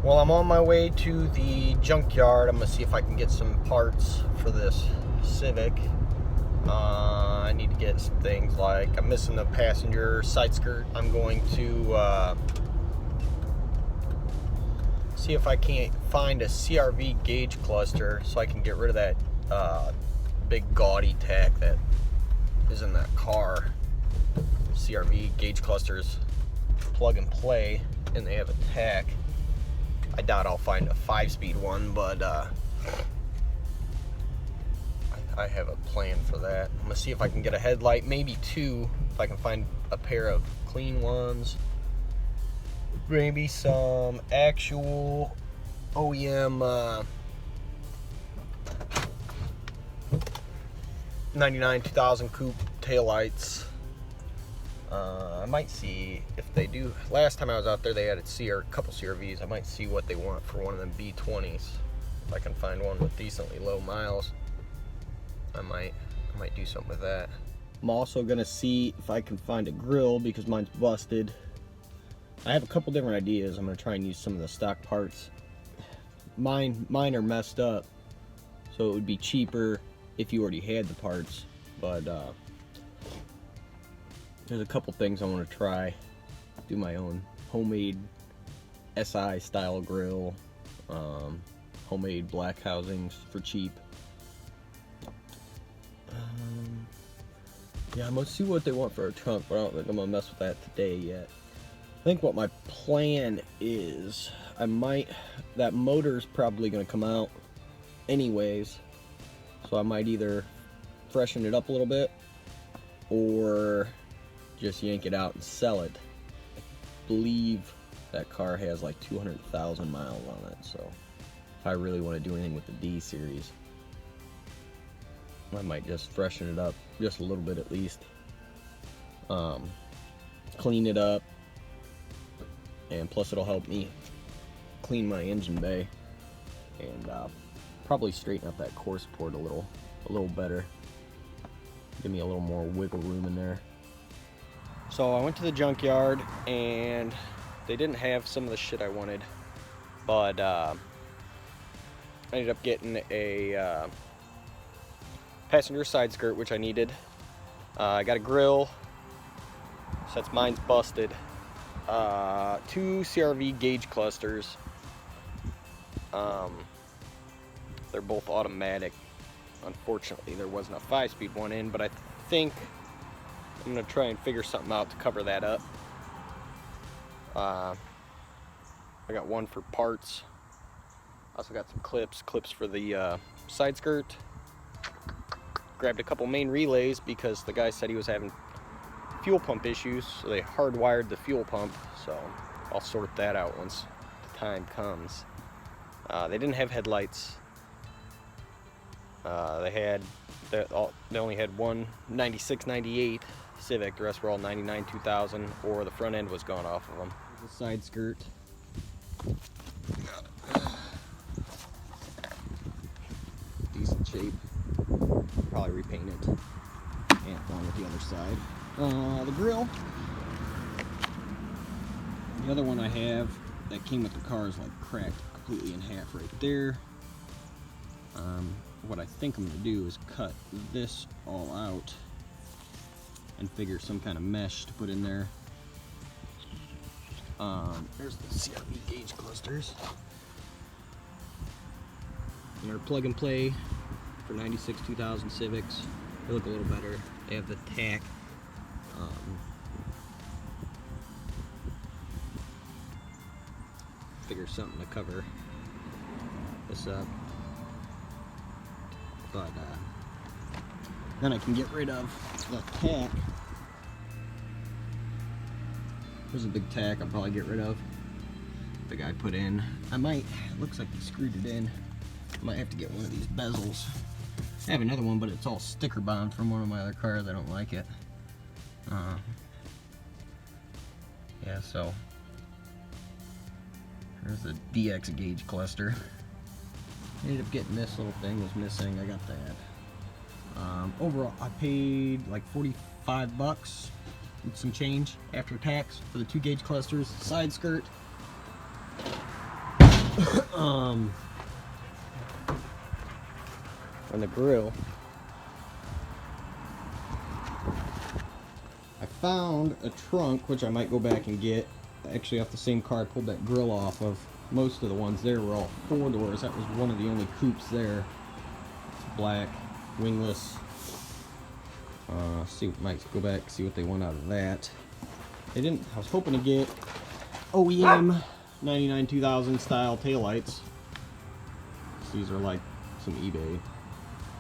Well, I'm on my way to the junkyard. I'm gonna see if I can get some parts for this Civic. I need to get some things like, I'm missing the passenger side skirt. I'm going to see if I can't find a CR-V gauge cluster so I can get rid of that big gaudy tack that is in that car. CR-V gauge clusters plug and play, and they have a tack. I doubt I'll find a 5-speed one, but I have a plan for that. I'm gonna see if I can get a headlight, maybe two, if I can find a pair of clean ones. Maybe some actual OEM 99 2000 coupe taillights. I might see if they do. Last time I was out there, they had a couple CR-Vs. I might see what they want for one of them B20s. If I can find one with decently low miles, I might do something with that. I'm also gonna see if I can find a grill because mine's busted. I have a couple different ideas. I'm gonna try and use some of the stock parts. Mine are messed up, so it would be cheaper if you already had the parts, but there's a couple things I want to try. Do my own homemade SI style grill, homemade black housings for cheap. Yeah, I'm gonna see what they want for a trunk, but I don't think I'm gonna mess with that today yet. I think what my plan is, that motor's probably gonna come out anyways, so I might either freshen it up a little bit or just yank it out and sell it. I believe that car has like 200,000 miles on it, so if I really want to do anything with the D series, I might just freshen it up just a little bit at least, clean it up, and plus it'll help me clean my engine bay and probably straighten up that core support a little better, give me a little more wiggle room in there. So I went to the junkyard and they didn't have some of the shit I wanted, but I ended up getting a passenger side skirt, which I needed. I got a grill, since mine's busted. 2 CR-V gauge clusters. They're both automatic. Unfortunately, there wasn't a 5-speed one in, but I think I'm gonna try and figure something out to cover that up. I got one for parts. Also got some clips for the side skirt. Grabbed a couple main relays because the guy said he was having fuel pump issues, so they hardwired the fuel pump, so I'll sort that out once the time comes. They didn't have headlights. They only had one 96, 98 Civic, the rest were all 99, 2000, or the front end was gone off of them. The side skirt. Decent shape. Probably repaint it. And along with the other side. The grill. The other one I have that came with the car is like cracked completely in half right there. What I think I'm going to do is cut this all out and figure some kind of mesh to put in there. There's the CR-V gauge clusters. And they're plug and play for 96 2000 Civics. They look a little better. They have the tack. Figure something to cover this up. But then I can get rid of the tack. There's a big tack I'll probably get rid of. The guy put in. It looks like he screwed it in. I might have to get one of these bezels. I have another one, but it's all sticker bound from one of my other cars. I don't like it. Yeah, so there's the DX gauge cluster. Ended up getting this little thing was missing. I got that. Overall, I paid like $45 and some change after tax for the 2 gauge clusters, side skirt, on the grill. I found a trunk, which I might go back and get. Actually, off the same car I pulled that grill off of. Most of the ones there were all 4 doors. That was one of the only coupes there. It's black, wingless. See, might go back, see what they want out of that. They didn't. I was hoping to get OEM 99 2000 style taillights. These are like some eBay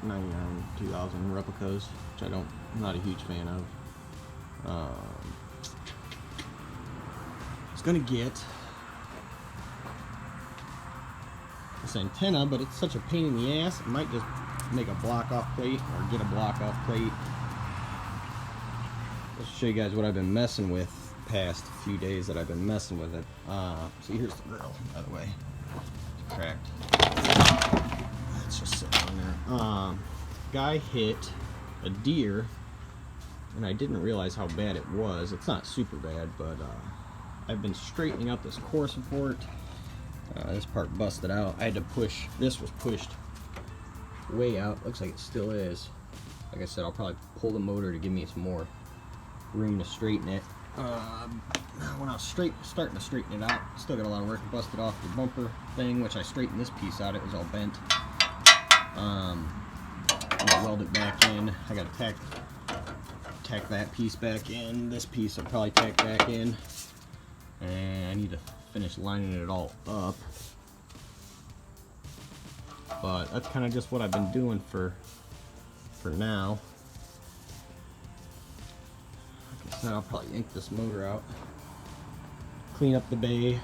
99 2000 replicas, which I'm not a huge fan of. I was gonna get this antenna, but it's such a pain in the ass. I might just make a block off plate or get a block off plate. Let's show you guys what I've been messing with past few days that I've been messing with it. See, here's the grill, by the way. It's cracked. Let's just sit on there. Guy hit a deer, and I didn't realize how bad it was. It's not super bad, but I've been straightening out this core support. This part busted out. I had to push, this was pushed way out. Looks like it still is. Like I said, I'll probably pull the motor to give me some more room to straighten it. When I was starting to straighten it out, still got a lot of work. Busted off the bumper thing, which I straightened this piece out. It was all bent. I'm gonna weld it back in. I gotta tack that piece back in. This piece I'll probably tack back in. And I need to finish lining it all up. But that's kind of just what I've been doing for now. Like I said, I'll probably yank this motor out, clean up the bay,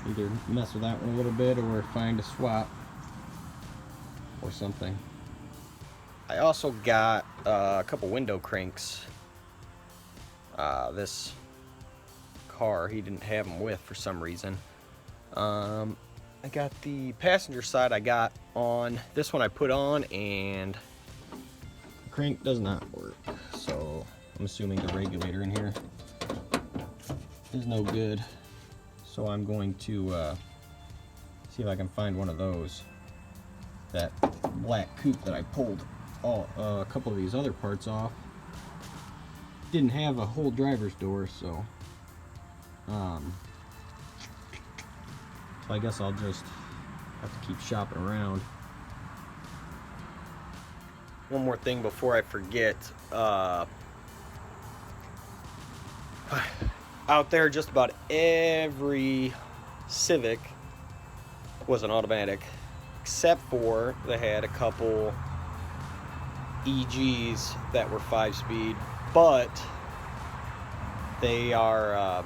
either mess with that one a little bit or find a swap or something. I also got a couple window cranks. This car, he didn't have them with for some reason. I got the passenger side I got on. This one I put on and the crank does not work. So I'm assuming the regulator in here is no good. So I'm going to see if I can find one of those. That black coupe that I pulled a couple of these other parts off didn't have a whole driver's door, so I guess I'll just have to keep shopping around. One more thing before I forget. Out there, just about every Civic was an automatic, except for they had a couple EGs that were 5-speed, but they are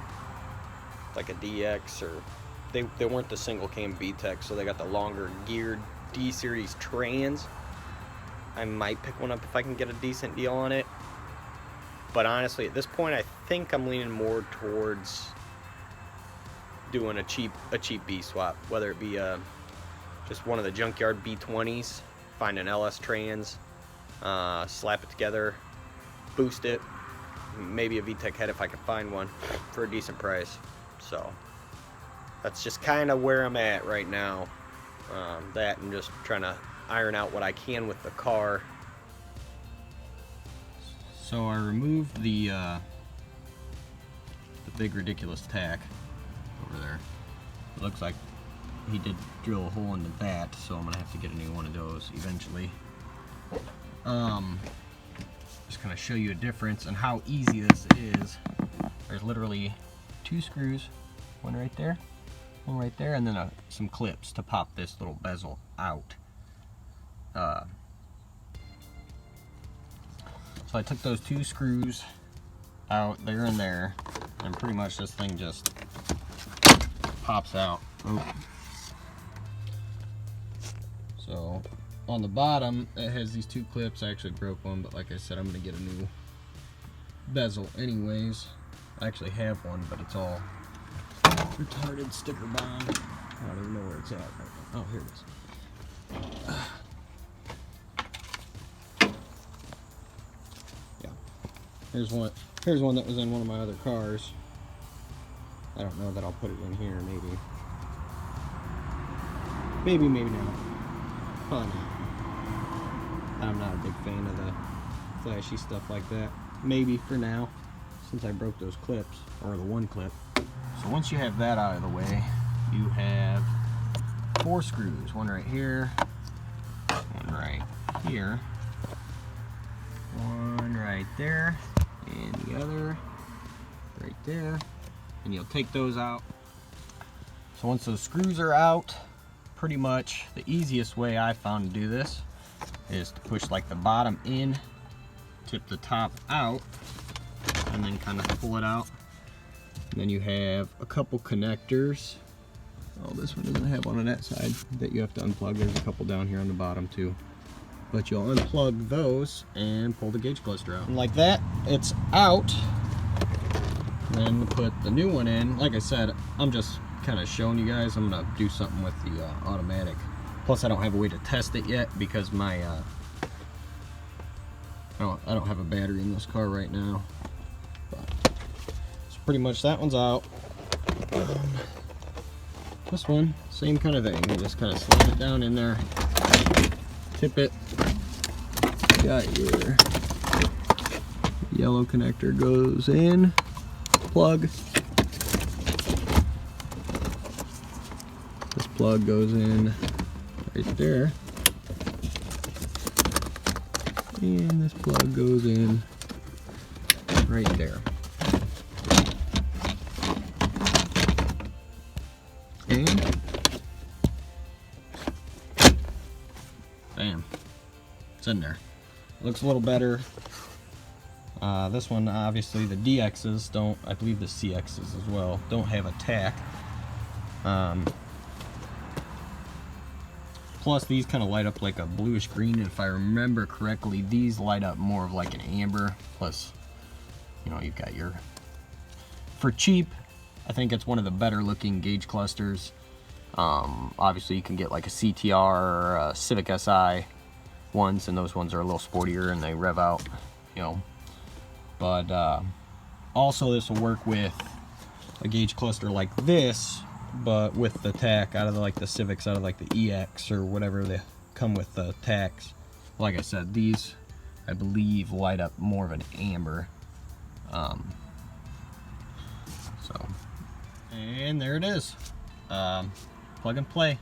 like a DX, or they weren't the single cam VTEC, so they got the longer geared D-series trans. I might pick one up if I can get a decent deal on it, but honestly at this point I think I'm leaning more towards doing a cheap B swap, whether it be just one of the Junkyard B20s, find an LS trans, slap it together, boost it, maybe a VTEC head if I can find one for a decent price. So that's just kind of where I'm at right now. That and just trying to iron out what I can with the car. So I removed the big ridiculous tack over there. It looks like he did drill a hole in the bat, so I'm gonna have to get a new one of those eventually. Just gonna show you a difference and how easy this is. There's literally 2 screws, one right there, and then some clips to pop this little bezel out. So I took those 2 screws out there and there, and pretty much this thing just pops out. Oh. So on the bottom it has these 2 clips. I actually broke one, but like I said, I'm gonna get a new bezel anyways. I actually have one, but it's all retarded sticker bond. I don't even know where it's at right now. Oh, here it is. Yeah. Here's one that was in one of my other cars. I don't know that I'll put it in here, maybe. Maybe, maybe not. Probably not. I'm not a big fan of the flashy stuff like that. Maybe for now, since I broke those clips, or the one clip. So once you have that out of the way, you have 4 screws. One right here, one right here, one right there, and the other right there. And you'll take those out. So once those screws are out, pretty much the easiest way I found to do this is to push like the bottom in, tip the top out, and then kind of pull it out. And then you have a couple connectors. Oh, this one doesn't have one on that side that you have to unplug. There's a couple down here on the bottom too. But you'll unplug those and pull the gauge cluster out. And like that, it's out. Then put the new one in. Like I said, I'm just kind of showing you guys. I'm gonna do something with the automatic. Plus I don't have a way to test it yet because my I don't have a battery in this car right now. But, so pretty much that one's out. This one, same kind of thing. You just kind of slide it down in there, tip it. Got your yellow connector goes in, plug. This plug goes in right there. And this plug goes in right there. And bam, it's in there. It looks a little better. This one, obviously, the DXs don't, I believe the CXs as well, don't have a tack. Plus, these kind of light up like a bluish green, and if I remember correctly, these light up more of like an amber. Plus, you know, you've got your, for cheap, I think it's one of the better looking gauge clusters. Obviously you can get like a CTR or a Civic SI ones, and those ones are a little sportier and they rev out, you know. But also this will work with a gauge cluster like this, but with the tack out of the, like the Civics, out of like the EX or whatever, they come with the tacks. Like I said, these I believe light up more of an amber. And there it is. Plug and play.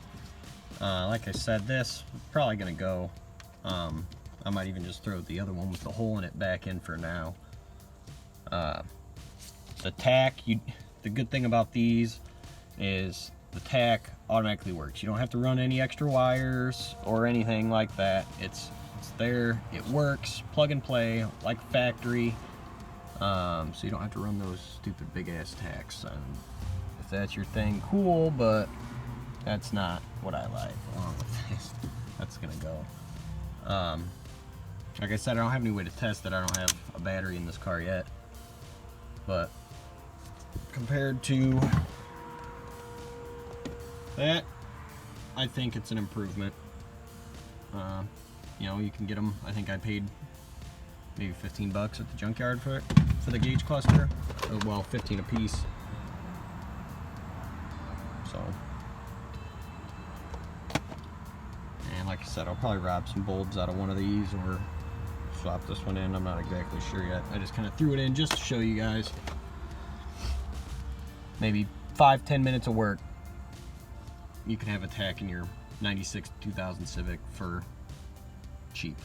Like I said, this is probably gonna go. I might even just throw the other one with the hole in it back in for now. The tack, the good thing about these is the tack automatically works. You don't have to run any extra wires or anything like that. It's there, it works, plug and play, like factory. So you don't have to run those stupid big ass tacks. And if that's your thing, cool, but that's not what I like along with this. That's gonna go. Like I said, I don't have any way to test it. I don't have a battery in this car yet. But compared to that, I think it's an improvement. You know, you can get them. I think I paid maybe 15 bucks at the junkyard for the gauge cluster. Well, 15 a piece. So, and like I said, I'll probably rob some bulbs out of one of these or swap this one in. I'm not exactly sure yet. I just kind of threw it in just to show you guys. Maybe 5-10 minutes of work, you can have a tack in your 96 2000 Civic for cheap.